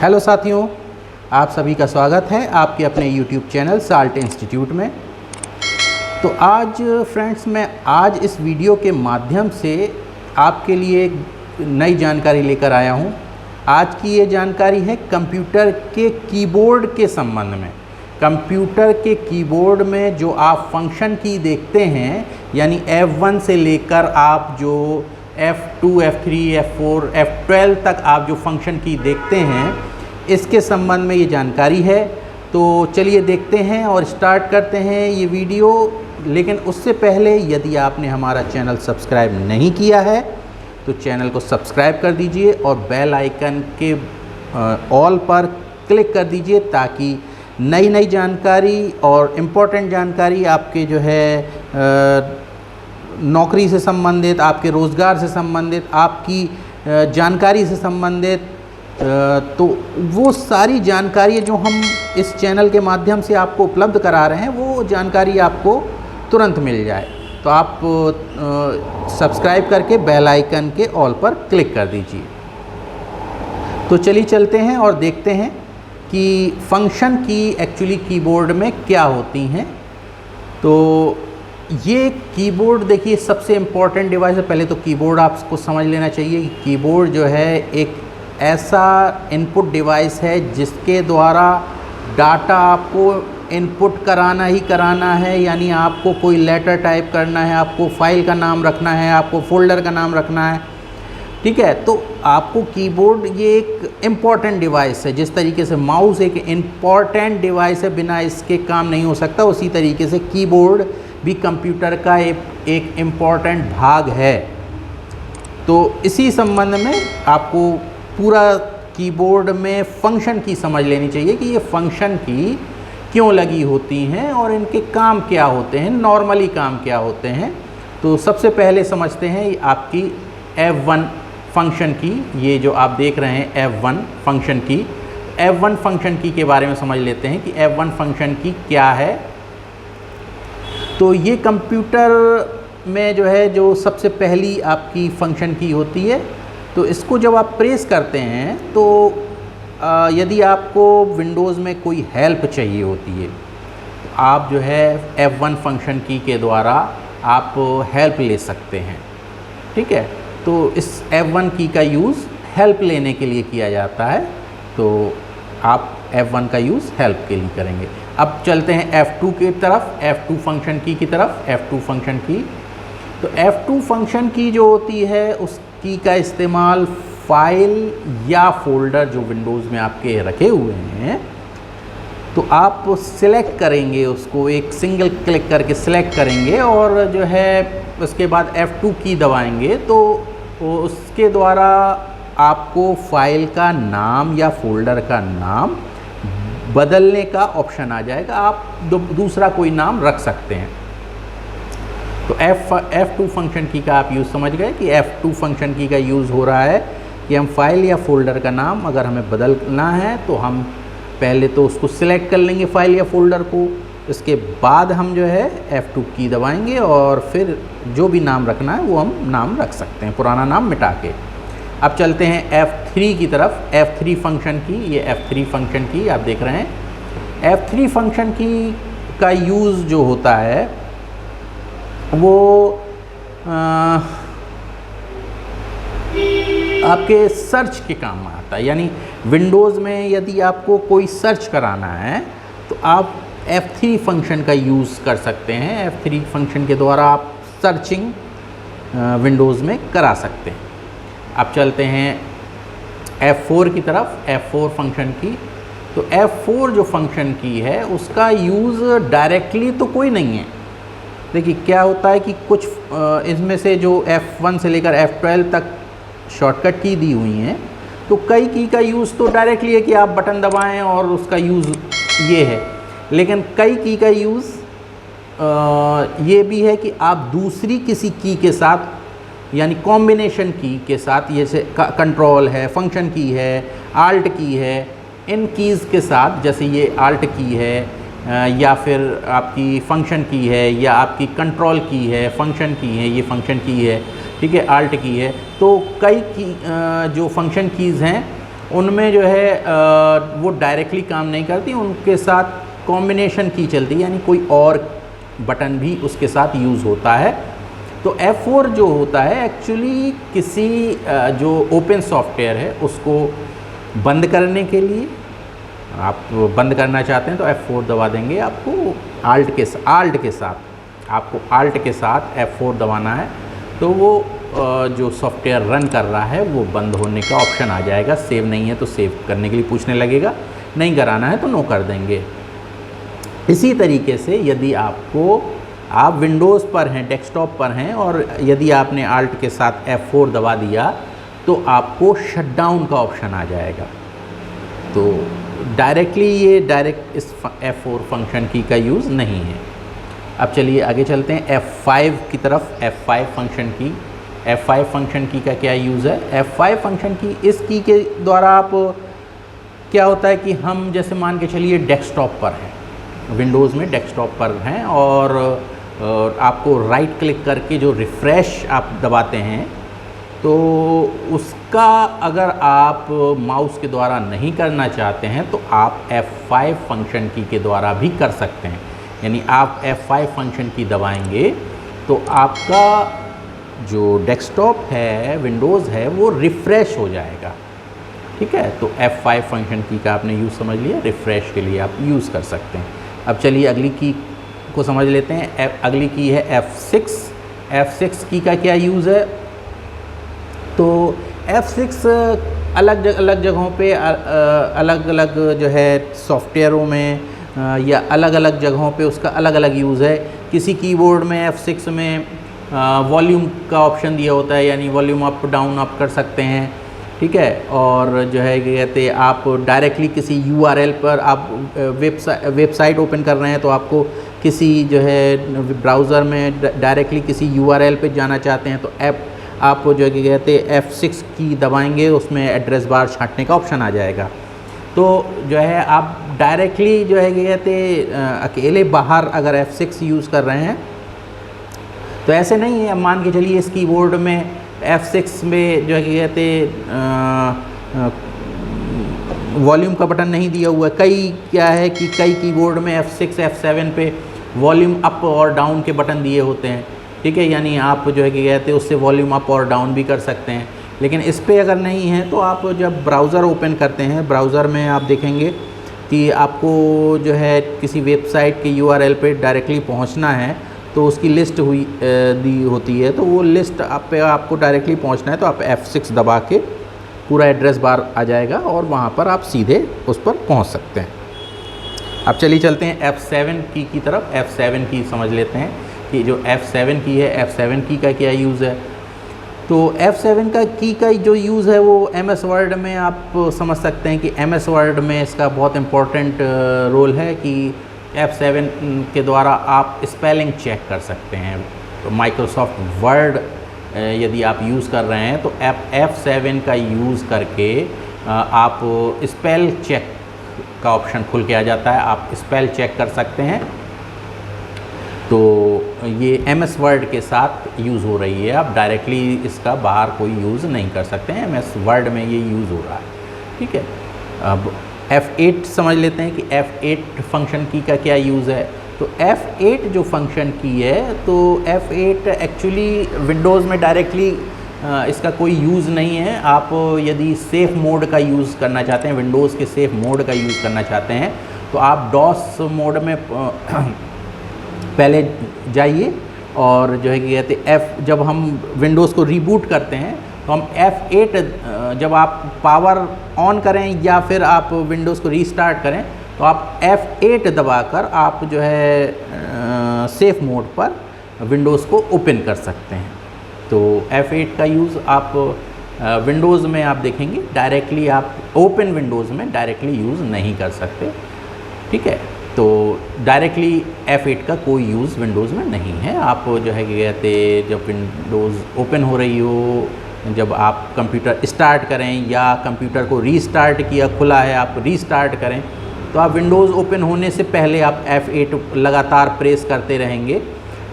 Hello साथियों, आप सभी का स्वागत है आपके अपने YouTube चैनल साल्ट इंस्टीट्यूट में। तो आज फ्रेंड्स, मैं आज इस वीडियो के माध्यम से आपके लिए एक नई जानकारी लेकर आया हूं। आज की ये जानकारी है कंप्यूटर के कीबोर्ड के संबंध में। कंप्यूटर के कीबोर्ड में जो आप फंक्शन की देखते हैं, यानी F1 से लेकर आप जो F2, F3, F4, F12 तक आप जो फंक्शन की देखते हैं, इसके संबंध में ये जानकारी है। तो चलिए देखते हैं और स्टार्ट करते हैं ये वीडियो। लेकिन उससे पहले यदि आपने हमारा चैनल सब्सक्राइब नहीं किया है तो चैनल को सब्सक्राइब कर दीजिए और बेल आइकन के ऑल पर क्लिक कर दीजिए, ताकि नई नई जानकारी और इम्पोर्टेंट जानकारी आपके जो है नौकरी से संबंधित, आपके रोज़गार से संबंधित, आपकी जानकारी से संबंधित, तो वो सारी जानकारी जो हम इस चैनल के माध्यम से आपको उपलब्ध करा रहे हैं, वो जानकारी आपको तुरंत मिल जाए। तो आप सब्सक्राइब करके बेल आइकन के ऑल पर क्लिक कर दीजिए। तो चलिए चलते हैं और देखते हैं कि फंक्शन की एक्चुअली कीबोर्ड में क्या होती हैं। तो ये कीबोर्ड देखिए सबसे इम्पॉर्टेंट डिवाइस है। पहले तो कीबोर्ड आपको समझ लेना चाहिए कि कीबोर्ड जो है एक ऐसा इनपुट डिवाइस है जिसके द्वारा डाटा आपको इनपुट कराना ही कराना है। यानी आपको कोई लेटर टाइप करना है, आपको फाइल का नाम रखना है, आपको फोल्डर का नाम रखना है, ठीक है। तो आपको कीबोर्ड ये एक इम्पॉर्टेंट डिवाइस है। जिस तरीके से माउस एक इम्पॉर्टेंट डिवाइस है, बिना इसके काम नहीं हो सकता, उसी तरीके से कीबोर्ड भी कंप्यूटर का एक इम्पॉर्टेंट भाग है। तो इसी संबंध में आपको पूरा कीबोर्ड में फंक्शन की समझ लेनी चाहिए कि ये फंक्शन की क्यों लगी होती हैं और इनके काम क्या होते हैं, नॉर्मली काम क्या होते हैं। तो सबसे पहले समझते हैं आपकी F1 फंक्शन की। ये जो आप देख रहे हैं F1 फंक्शन की, F1 फंक्शन की के बारे में समझ लेते हैं कि F1 फंक्शन की क्या है। तो ये कंप्यूटर में जो है जो सबसे पहली आपकी फंक्शन की होती है। तो इसको जब आप प्रेस करते हैं तो यदि आपको विंडोज़ में कोई हेल्प चाहिए होती है, तो आप जो है F1 फंक्शन की के द्वारा आप हेल्प ले सकते हैं, ठीक है। तो इस F1 की का यूज़ हेल्प लेने के लिए किया जाता है। तो आप F1 का यूज़ हेल्प के लिए करेंगे। अब चलते हैं F2 की तरफ, F2 फंक्शन की तरफ। F2 फंक्शन की, तो F2 फंक्शन की जो होती है उसकी का इस्तेमाल फाइल या फोल्डर जो विंडोज़ में आपके रखे हुए हैं, तो आप सिलेक्ट करेंगे उसको, एक सिंगल क्लिक करके सिलेक्ट करेंगे और जो है उसके बाद F2 की दबाएंगे। तो उसके द्वारा आपको फाइल का नाम या फोल्डर का नाम बदलने का ऑप्शन आ जाएगा। आप दूसरा कोई नाम रख सकते हैं। तो F2 फंक्शन की का आप यूज़ समझ गए कि F2 फंक्शन की का यूज़ हो रहा है कि हम फाइल या फोल्डर का नाम अगर हमें बदलना है तो हम पहले तो उसको सिलेक्ट कर लेंगे फाइल या फोल्डर को। इसके बाद हम जो है F2 की दबाएंगे और फिर जो भी नाम रखना है वो हम नाम रख सकते हैं, पुराना नाम मिटा के। अब चलते हैं F3 की तरफ। F3 फंक्शन की, ये F3 फंक्शन की आप देख रहे हैं। F3 फंक्शन की का यूज़ जो होता है वो आपके सर्च के काम में आता है। यानी विंडोज़ में यदि आपको कोई सर्च कराना है तो आप F3 फंक्शन का यूज़ कर सकते हैं। F3 फंक्शन के द्वारा आप सर्चिंग विंडोज़ में करा सकते हैं। अब चलते हैं F4 की तरफ। F4 फंक्शन की, तो F4 जो फंक्शन की है उसका यूज़ डायरेक्टली तो कोई नहीं है। देखिए क्या होता है कि कुछ इसमें से जो F1 से लेकर F12 तक शॉर्टकट की दी हुई हैं, तो कई की का यूज़ तो डायरेक्टली है कि आप बटन दबाएं और उसका यूज़ ये है। लेकिन कई की का यूज़ ये भी है कि आप दूसरी किसी की के साथ, यानी कॉम्बिनेशन की के साथ, जैसे कंट्रोल है, फंक्शन की है, आल्ट की है, इन कीज़ के साथ, जैसे ये आल्ट की है या फिर आपकी फंक्शन की है या आपकी कंट्रोल की है, फंक्शन की है, ये फंक्शन की है, ठीक है, आल्ट की है। तो कई की जो फंक्शन कीज़ हैं उनमें जो है वो डायरेक्टली काम नहीं करती, उनके साथ कॉम्बिनेशन की चलती है, यानी कोई और बटन भी उसके साथ यूज़ होता है। तो F4 जो होता है एक्चुअली किसी जो ओपन सॉफ्टवेयर है उसको बंद करने के लिए, आप बंद करना चाहते हैं तो F4 दबा देंगे। आपको आल्ट के साथ आपको आल्ट के साथ F4 दबाना है, तो वो जो सॉफ्टवेयर रन कर रहा है वो बंद होने का ऑप्शन आ जाएगा। सेव नहीं है तो सेव करने के लिए पूछने लगेगा, नहीं कराना है तो नो कर देंगे। इसी तरीके से यदि आप विंडोज़ पर हैं, डेस्कटॉप पर हैं, और यदि आपने आल्ट के साथ F4 दबा दिया तो आपको शटडाउन का ऑप्शन आ जाएगा। तो ये डायरेक्ट इस F4 फंक्शन की का यूज़ नहीं है। अब चलिए आगे चलते हैं F5 की तरफ। F5 फंक्शन की का क्या यूज़ है? F5 फंक्शन की, इस की के द्वारा आप क्या होता है कि हम जैसे मान के चलिए डेस्कटॉप पर हैं, विंडोज़ में डेस्कटॉप पर हैं, और आपको राइट क्लिक करके जो रिफ़्रेश आप दबाते हैं, तो उसका अगर आप माउस के द्वारा नहीं करना चाहते हैं तो आप F5 फंक्शन की के द्वारा भी कर सकते हैं। यानी आप F5 फंक्शन की दबाएंगे तो आपका जो डेस्कटॉप है, विंडोज़ है, वो रिफ़्रेश हो जाएगा। ठीक है, तो F5 फंक्शन की का आपने यूज़ समझ लिया, रिफ़्रेश के लिए आप यूज़ कर सकते हैं। अब चलिए अगली की को समझ लेते हैं। अगली की है F6 की का क्या यूज़ है? तो F6 अलग जगहों पे अलग अलग जो है सॉफ्टवेयरों में या अलग अलग जगहों पे उसका अलग अलग यूज़ है। किसी कीबोर्ड में F6 में वॉल्यूम का ऑप्शन दिया होता है, यानी वॉल्यूम अप डाउन आप कर सकते हैं। ठीक है, और जो है कहते हैं आप डायरेक्टली किसी URL पर आप वेबसाइट ओपन कर रहे हैं, तो आपको किसी जो है ब्राउज़र में डायरेक्टली किसी URL पे जाना चाहते हैं, तो आप जो है कहते हैं F6 की दबाएंगे, उसमें एड्रेस बार छांटने का ऑप्शन आ जाएगा। तो जो है आप डायरेक्टली जो है कहते अकेले बाहर अगर F6 यूज़ कर रहे हैं तो ऐसे नहीं है। मान के चलिए इस कीबोर्ड में F6 में जो है कहते वॉल्यूम का बटन नहीं दिया हुआ है। कई कीबोर्ड में F6 F7 पे वॉल्यूम अप और डाउन के बटन दिए होते हैं। ठीक है, यानी आप जो है कि कहते हैं उससे वॉल्यूम अप और डाउन भी कर सकते हैं। लेकिन इस पे अगर नहीं है तो आप जब ब्राउज़र ओपन करते हैं, ब्राउज़र में आप देखेंगे कि आपको जो है किसी वेबसाइट के URL पे डायरेक्टली पहुंचना है, तो उसकी लिस्ट दी होती है, तो वो लिस्ट आपको डायरेक्टली पहुंचना है तो आप F6 दबा के पूरा एड्रेस बार आ जाएगा और वहाँ पर आप सीधे उस पर पहुँच सकते हैं। अब चलिए चलते हैं F7 की तरफ। F7 की समझ लेते हैं कि जो F7 की है, F7 की का क्या यूज़ है। तो F7 का जो यूज़ है वो MS वर्ड में आप समझ सकते हैं कि MS वर्ड में इसका बहुत इम्पोर्टेंट रोल है कि F7 के द्वारा आप स्पेलिंग चेक कर सकते हैं। तो माइक्रोसॉफ्ट वर्ड यदि आप यूज़ कर रहे हैं तो F7 का यूज़ करके आप स्पेल चेक का ऑप्शन खुल के आ जाता है, आप स्पेल चेक कर सकते हैं। तो ये MS वर्ड के साथ यूज़ हो रही है, आप डायरेक्टली इसका बाहर कोई यूज़ नहीं कर सकते हैं, MS वर्ड में ये यूज़ हो रहा है। ठीक है, अब F8 समझ लेते हैं कि F8 फंक्शन की का क्या यूज़ है। तो F8 जो फंक्शन की है, तो F8 एक्चुअली विंडोज़ में डायरेक्टली इसका कोई यूज़ नहीं है। आप यदि सेफ मोड का यूज़ करना चाहते हैं, विंडोज़ के सेफ मोड का यूज़ करना चाहते हैं, तो आप डॉस मोड में पहले जाइए और जो है कि कहते जब हम विंडोज़ को रीबूट करते हैं तो हम F8 जब आप पावर ऑन करें या फिर आप विंडोज़ को रीस्टार्ट करें तो आप F8 दबाकर आप जो है सेफ मोड पर विंडोज़ को ओपन कर सकते हैं। तो F8 का यूज़ आप विंडोज़ में आप देखेंगे डायरेक्टली आप ओपन विंडोज़ में डायरेक्टली यूज़ नहीं कर सकते। ठीक है, तो डायरेक्टली F8 का कोई यूज़ विंडोज़ में नहीं है। आप जो है कि कहते जब विंडोज़ ओपन हो रही हो, जब आप कंप्यूटर स्टार्ट करें या कंप्यूटर को रीस्टार्ट किया, खुला है, आप रीस्टार्ट करें, तो आप विंडोज़ ओपन होने से पहले आप F8 लगातार प्रेस करते रहेंगे।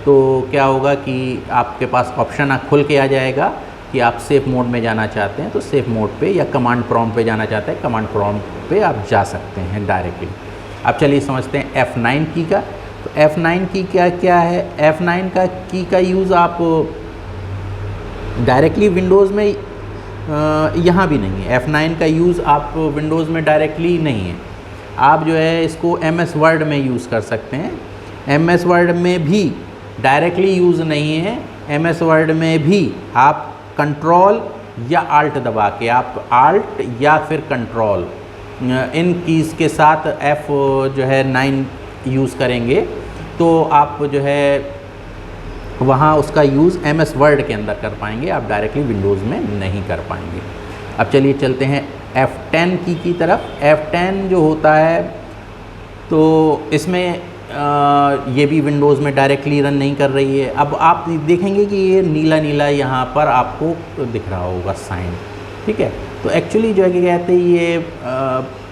तो क्या होगा कि आपके पास ऑप्शन खुल के आ जाएगा कि आप सेफ मोड में जाना चाहते हैं तो सेफ मोड पे, या कमांड प्रॉम्प्ट पे जाना चाहते हैं कमांड प्रॉम्प्ट पे आप जा सकते हैं डायरेक्टली। अब चलिए समझते हैं F9 की का। तो F9 की क्या है। F9 का की का यूज़ आप डायरेक्टली विंडोज़ में यहाँ भी नहीं है। F9 का यूज़ आप विंडोज़ में डायरेक्टली नहीं है, आप जो है इसको MS वर्ड में यूज़ कर सकते हैं। MS वर्ड में भी डायरेक्टली यूज़ नहीं है। MS वर्ड में भी आप कंट्रोल या आल्ट दबा के, आप आल्ट या फिर कंट्रोल इन कीज़ के साथ F जो है 9 यूज़ करेंगे तो आप जो है वहाँ उसका यूज़ MS वर्ड के अंदर कर पाएंगे, आप डायरेक्टली विंडोज़ में नहीं कर पाएंगे। अब चलिए चलते हैं F10 की तरफ। F10 जो होता है तो इसमें ये भी विंडोज़ में डायरेक्टली रन नहीं कर रही है। अब आप देखेंगे कि ये नीला नीला यहाँ पर आपको दिख रहा होगा साइन, ठीक है। तो एक्चुअली जो है कि कहते हैं ये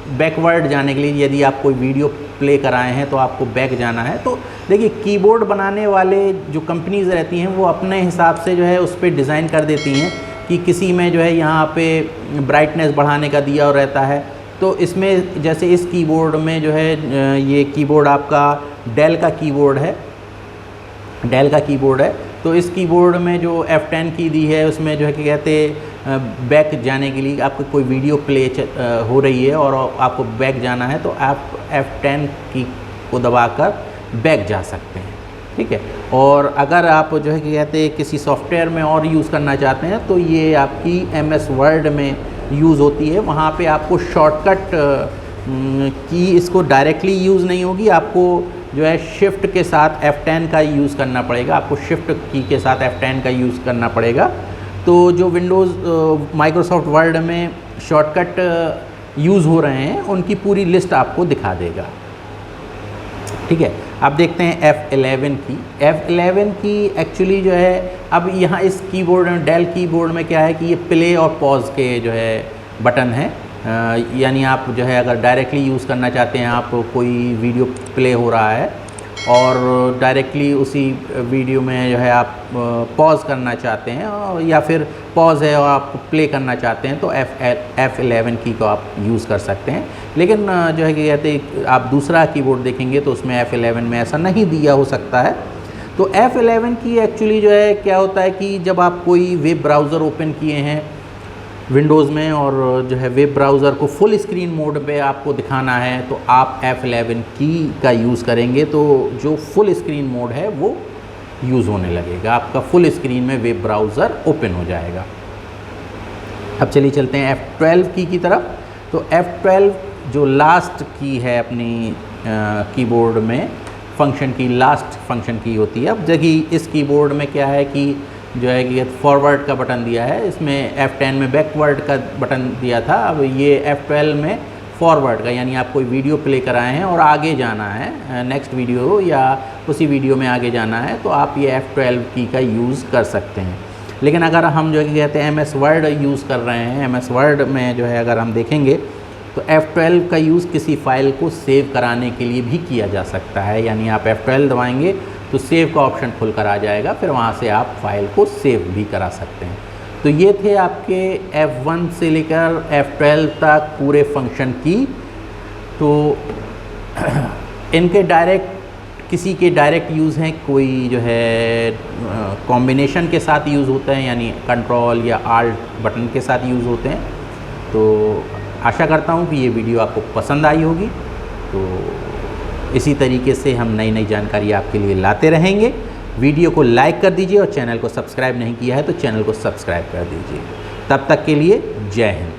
बैकवर्ड जाने के लिए, यदि आप कोई वीडियो प्ले कराए हैं तो आपको बैक जाना है। तो देखिए कीबोर्ड बनाने वाले जो कंपनीज़ रहती हैं वो अपने हिसाब से जो है उस पर डिज़ाइन कर देती हैं कि किसी में जो है यहाँ पे ब्राइटनेस बढ़ाने का दिया रहता है। तो इसमें जैसे इस कीबोर्ड में जो है ये कीबोर्ड आपका डेल का कीबोर्ड है, तो इस कीबोर्ड में जो F10 की दी है उसमें जो है कि कहते बैक जाने के लिए, आपको कोई वीडियो प्ले हो रही है और आपको बैक जाना है तो आप F10 की को दबाकर बैक जा सकते हैं, ठीक है। और अगर आप जो है कि कहते किसी सॉफ्टवेयर में और यूज़ करना चाहते हैं तो ये आपकी MS वर्ड में यूज़ होती है। वहाँ पे आपको शॉर्टकट की इसको डायरेक्टली यूज़ नहीं होगी, आपको जो है शिफ्ट के साथ F10 का यूज़ करना पड़ेगा, आपको शिफ्ट की के साथ F10 का यूज़ करना पड़ेगा। तो जो विंडोज़ माइक्रोसॉफ्ट वर्ड में शॉर्टकट यूज़ हो रहे हैं उनकी पूरी लिस्ट आपको दिखा देगा, ठीक है। अब देखते हैं F11 की एक्चुअली जो है अब यहाँ इस कीबोर्ड में, डेल कीबोर्ड में क्या है कि ये प्ले और पॉज के जो है बटन है। यानी आप जो है अगर डायरेक्टली यूज़ करना चाहते हैं, आप कोई वीडियो प्ले हो रहा है और डायरेक्टली उसी वीडियो में जो है आप पॉज करना चाहते हैं, या फिर पॉज है और आप प्ले करना चाहते हैं तो F11 की को आप यूज़ कर सकते हैं। लेकिन जो है कि कहते आप दूसरा कीबोर्ड देखेंगे तो उसमें F11 में ऐसा नहीं दिया हो सकता है। तो F11 की एक्चुअली जो है क्या होता है कि जब आप कोई वेब ब्राउज़र ओपन किए हैं विंडोज़ में और जो है वेब ब्राउज़र को फुल स्क्रीन मोड पे आपको दिखाना है तो आप F11 की का यूज़ करेंगे तो जो फुल स्क्रीन मोड है वो यूज़ होने लगेगा, आपका फुल स्क्रीन में वेब ब्राउज़र ओपन हो जाएगा। अब चलिए चलते हैं F12 की तरफ। तो F12 जो लास्ट की है अपनी कीबोर्ड में फंक्शन की, लास्ट फंक्शन की होती है। अब देखिए इस कीबोर्ड में क्या है कि जो है कि फॉरवर्ड का बटन दिया है, इसमें F10 में बैकवर्ड का बटन दिया था। अब ये F12 में फॉरवर्ड का, यानी आप कोई वीडियो प्ले कराए हैं और आगे जाना है नेक्स्ट वीडियो या उसी वीडियो में आगे जाना है तो आप ये F12 की का यूज़ कर सकते हैं। लेकिन अगर हम जो है कहते हैं MS वर्ड यूज़ कर रहे हैं, MS वर्ड में जो है अगर हम देखेंगे तो F12 का यूज़ किसी फ़ाइल को सेव कराने के लिए भी किया जा सकता है। यानी आप F12 दबाएंगे तो सेव का ऑप्शन खुल कर आ जाएगा, फिर वहाँ से आप फाइल को सेव भी करा सकते हैं। तो ये थे आपके F1 से लेकर F12 तक पूरे फंक्शन की। तो इनके डायरेक्ट, किसी के डायरेक्ट यूज़ हैं, कोई जो है कॉम्बिनेशन के साथ यूज़ होते हैं, यानी कंट्रोल या आल्ट बटन के साथ यूज़ होते हैं। तो आशा करता हूँ कि ये वीडियो आपको पसंद आई होगी। तो इसी तरीके से हम नई नई जानकारी आपके लिए लाते रहेंगे। वीडियो को लाइक कर दीजिए और चैनल को सब्सक्राइब नहीं किया है तो चैनल को सब्सक्राइब कर दीजिए। तब तक के लिए जय हिंद।